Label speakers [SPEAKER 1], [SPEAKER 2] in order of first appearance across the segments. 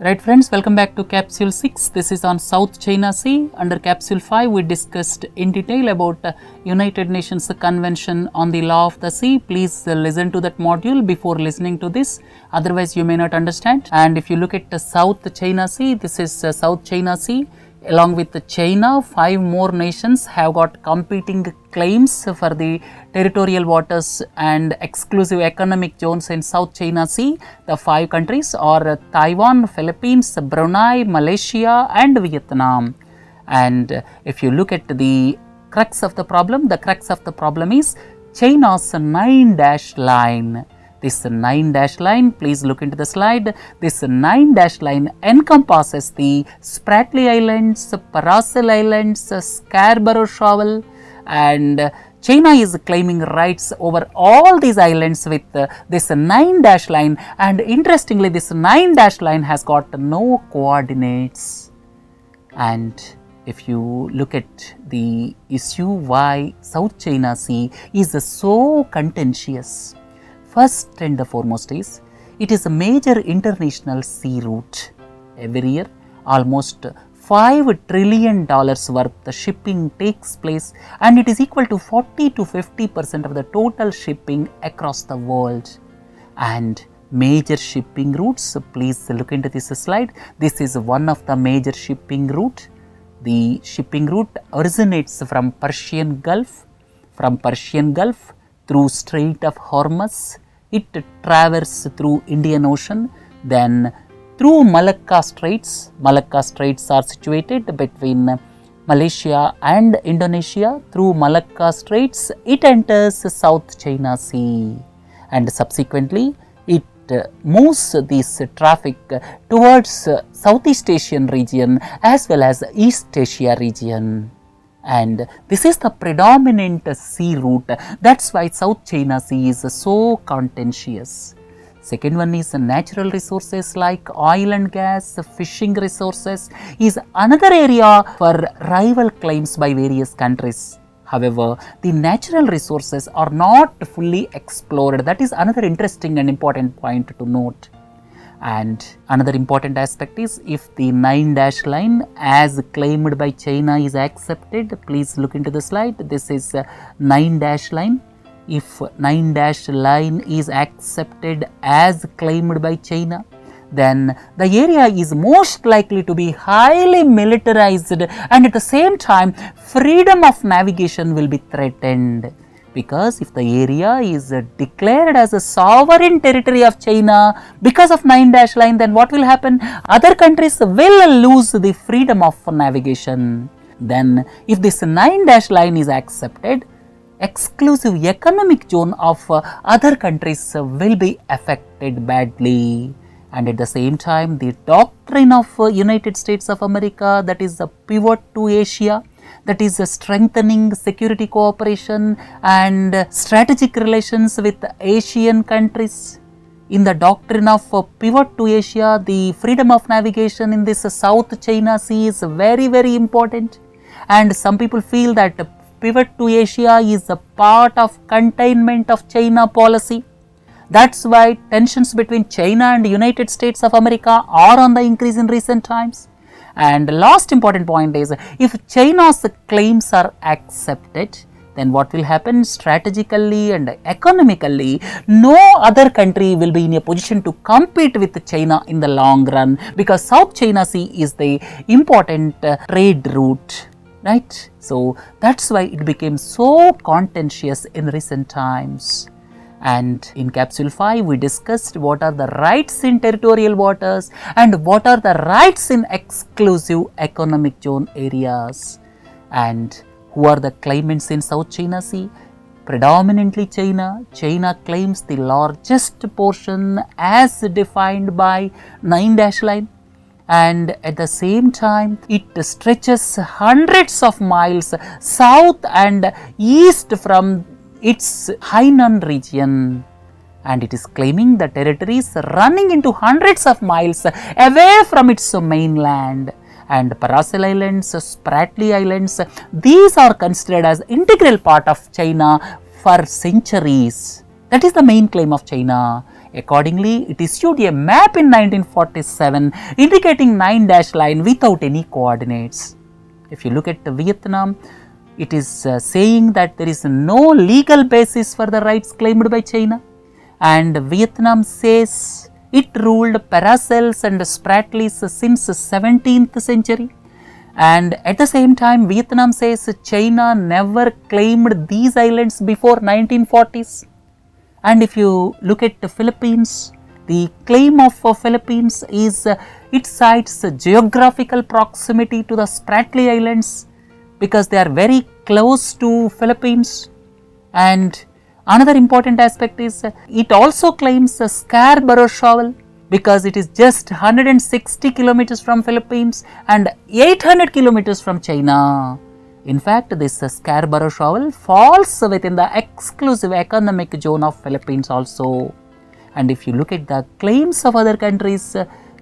[SPEAKER 1] Right friends, welcome back to Capsule-6. This is on South China Sea. Under Capsule 5, we discussed in detail about United Nations Convention on the Law of the Sea. Please listen to that module before listening to this. Otherwise, you may not understand. And if you look at the South China Sea, this is South China Sea. Along with China, 5 more nations have got competing claims for the territorial waters and exclusive economic zones in South China Sea. The 5 countries are Taiwan, Philippines, Brunei, Malaysia and Vietnam. And if you look at the crux of the problem is China's 9-dash line. This 9-dash line, please look into the slide. This 9-dash line encompasses the Spratly Islands, Paracel Islands, Scarborough Shoal, and China is claiming rights over all these islands with this 9-dash line, and interestingly this 9-dash line has got no coordinates. And if you look at the issue why South China Sea is so contentious, first and foremost is, it is a major international sea route. Every year, almost $5 trillion worth shipping takes place, and it is equal to 40 to 50% of the total shipping across the world. And major shipping routes, please look into this slide. This is one of the major shipping route. The shipping route originates from Persian Gulf. From Persian Gulf through Strait of Hormuz, it traverses through Indian Ocean, then through Malacca Straits. Malacca Straits are situated between Malaysia and Indonesia. Through Malacca Straits, it enters South China Sea, and subsequently it moves this traffic towards Southeast Asian region as well as East Asia region. And this is the predominant sea route. That's why South China Sea is so contentious. Second one is natural resources like oil and gas, fishing resources is another area for rival claims by various countries. However, the natural resources are not fully explored. That is another interesting and important point to note. And another important aspect is, if the 9-dash line as claimed by China is accepted, please look into the slide. This is 9-dash line. If 9-dash line is accepted as claimed by China, then the area is most likely to be highly militarized, and at the same time freedom of navigation will be threatened. Because if the area is declared as a sovereign territory of China because of 9-dash line, then what will happen? Other countries will lose the freedom of navigation. Then if this 9-dash line is accepted, exclusive economic zone of other countries will be affected badly. And at the same time, the doctrine of United States of America, that is a pivot to Asia, that is strengthening security cooperation and strategic relations with Asian countries. In the doctrine of pivot to Asia, the freedom of navigation in this South China Sea is very, very important. And some people feel that pivot to Asia is a part of containment of China policy. That's why tensions between China and United States of America are on the increase in recent times. And last important point is, if China's claims are accepted, then what will happen? Strategically and economically, no other country will be in a position to compete with China in the long run, because South China Sea is the important trade route, right? So that's why it became so contentious in recent times. And in Capsule 5, we discussed what are the rights in territorial waters and what are the rights in exclusive economic zone areas. And who are the claimants in South China Sea? Predominantly China. China claims the largest portion as defined by 9-dash line. And at the same time, it stretches hundreds of miles south and east from its Hainan region, and it is claiming the territories running into hundreds of miles away from its mainland. And Paracel Islands, Spratly Islands, these are considered as integral part of China for centuries. That is the main claim of China. Accordingly, it issued a map in 1947 indicating 9-dash line without any coordinates. If you look at Vietnam, it is saying that there is no legal basis for the rights claimed by China, and Vietnam says it ruled Paracels and Spratlys since 17th century, and at the same time Vietnam says China never claimed these islands before 1940s. And if you look at the Philippines, the claim of Philippines is it cites geographical proximity to the Spratly Islands because they are very close to Philippines. And another important aspect is it also claims Scarborough Shoal because it is just 160 kilometers from Philippines and 800 kilometers from China. In fact, this Scarborough Shoal falls within the exclusive economic zone of Philippines also. And if you look at the claims of other countries,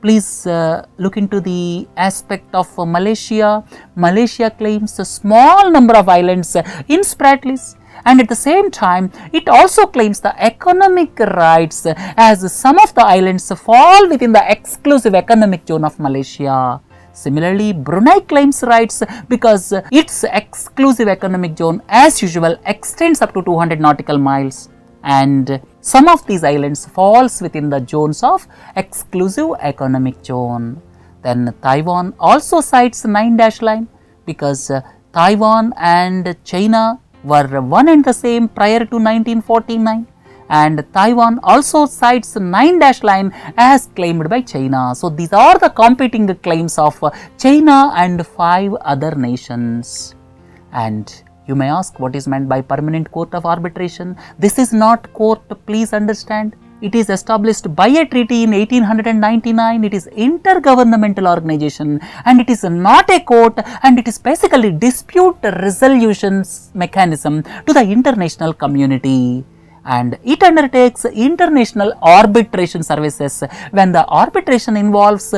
[SPEAKER 1] please look into the aspect of Malaysia. Malaysia claims a small number of islands in Spratlys, and at the same time it also claims the economic rights as some of the islands fall within the exclusive economic zone of Malaysia. Similarly, Brunei claims rights because its exclusive economic zone as usual extends up to 200 nautical miles, and some of these islands falls within the zones of exclusive economic zone. Then Taiwan also cites 9-dash line because Taiwan and China were one and the same prior to 1949, and Taiwan also cites 9-dash line as claimed by China. So these are the competing claims of China and 5 other nations. And you may ask, what is meant by permanent court of arbitration? This is not court, please understand. It is established by a treaty in 1899. It is intergovernmental organization and it is not a court, and it is basically dispute resolution mechanism to the international community, and it undertakes international arbitration services when the arbitration involves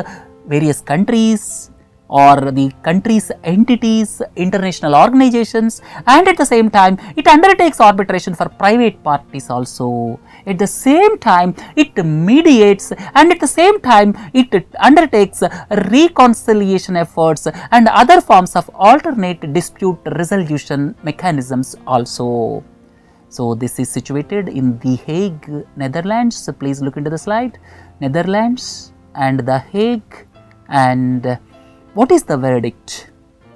[SPEAKER 1] various countries or the country's entities, international organizations, and at the same time it undertakes arbitration for private parties also. At the same time it mediates, and at the same time it undertakes reconciliation efforts and other forms of alternate dispute resolution mechanisms also. So this is situated in The Hague, Netherlands. So please look into the slide. Netherlands and The Hague. And what is the verdict?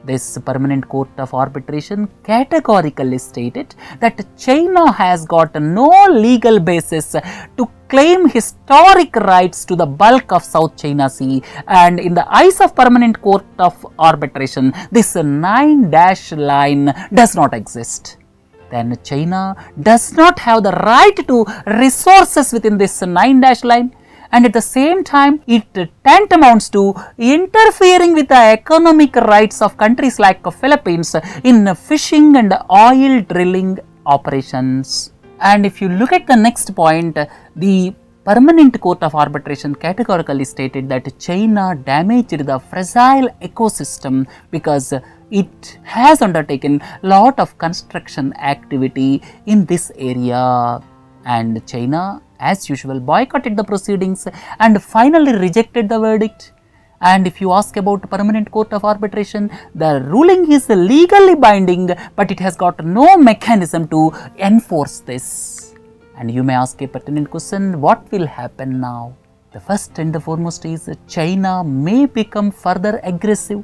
[SPEAKER 1] This permanent court of arbitration categorically stated that China has got no legal basis to claim historic rights to the bulk of South China Sea, and in the eyes of permanent court of arbitration, this 9-dash line does not exist. Then China does not have the right to resources within this 9-dash line, and at the same time it tantamounts to interfering with the economic rights of countries like Philippines in fishing and oil drilling operations. And if you look at the next point, the permanent court of arbitration categorically stated that China damaged the fragile ecosystem because it has undertaken lot of construction activity in this area, and China as usual boycotted the proceedings and finally rejected the verdict. And if you ask about permanent court of arbitration, the ruling is legally binding, but it has got no mechanism to enforce this. And you may ask a pertinent question, what will happen now? The first and the foremost is China may become further aggressive.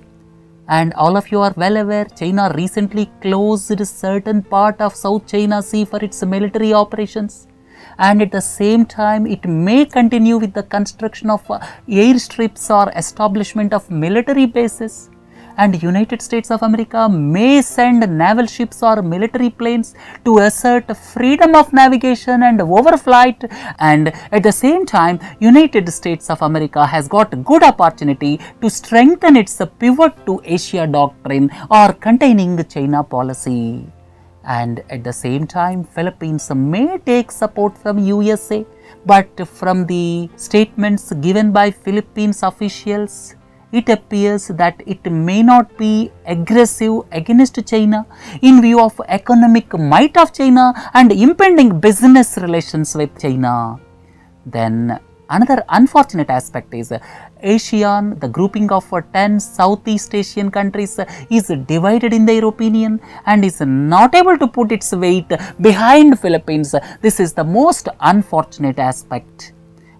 [SPEAKER 1] And all of you are well aware, China recently closed certain part of South China Sea for its military operations. And at the same time, it may continue with the construction of airstrips or establishment of military bases. And United States of America may send naval ships or military planes to assert freedom of navigation and overflight. And at the same time, United States of America has got good opportunity to strengthen its pivot to Asia doctrine or containing China policy. And at the same time, Philippines may take support from USA, but from the statements given by Philippines officials, it appears that it may not be aggressive against China in view of economic might of China and impending business relations with China. Then another unfortunate aspect is ASEAN, the grouping of 10 Southeast Asian countries, is divided in their opinion and is not able to put its weight behind Philippines. This is the most unfortunate aspect,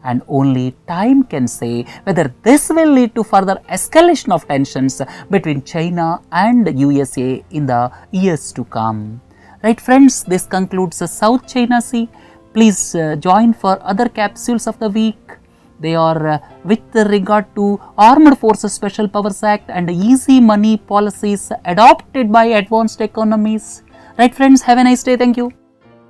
[SPEAKER 1] and only time can say whether this will lead to further escalation of tensions between China and USA in the years to come. Right friends, this concludes the South China Sea. Please join for other capsules of the week. They are with regard to Armed Forces Special Powers Act and easy money policies adopted by advanced economies. Right friends, have a nice day. Thank you.